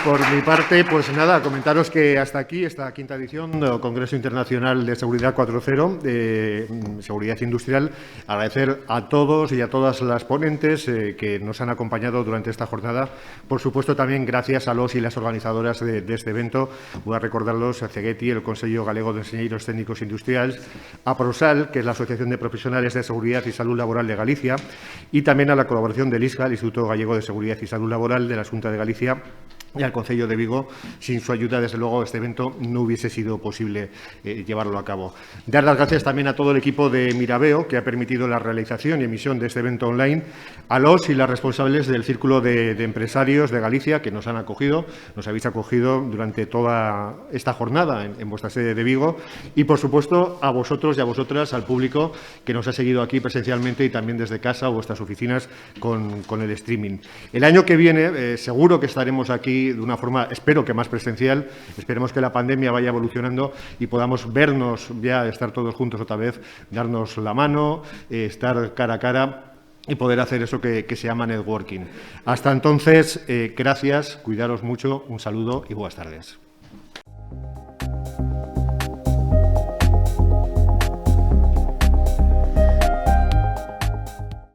por mi parte, pues nada, comentaros que hasta aquí, esta quinta edición del Congreso Internacional de Seguridad 4.0, de Seguridad Industrial, agradecer a todos y a todas las ponentes que nos han acompañado durante esta jornada. Por supuesto, también gracias a los y las organizadoras de este evento. Voy a recordarlos a Cegueti, el Consejo Galego de Enxeñeiros Técnicos Industriales, a Prosal, que es la Asociación de Profesionales de Seguridad y Salud Laboral de Galicia, y también a la colaboración del ISGA, el Instituto Gallego de Seguridad y Salud Laboral de la Xunta de Galicia, y al Concello de Vigo. Sin su ayuda, desde luego, este evento no hubiese sido posible llevarlo a cabo. Dar las gracias también a todo el equipo de Mirabeo, que ha permitido la realización y emisión de este evento online, a los y las responsables del Círculo de Empresarios de Galicia, que nos han acogido, nos habéis acogido durante toda esta jornada en vuestra sede de Vigo, y, por supuesto, a vosotros y a vosotras, al público que nos ha seguido aquí presencialmente y también desde casa o vuestras oficinas con el streaming. El año que viene, seguro que estaremos aquí de una forma, espero que más presencial. Esperemos que la pandemia vaya evolucionando y podamos vernos ya, estar todos juntos otra vez, darnos la mano, estar cara a cara y poder hacer eso que se llama networking. Hasta entonces, gracias, cuidaros mucho, un saludo y buenas tardes.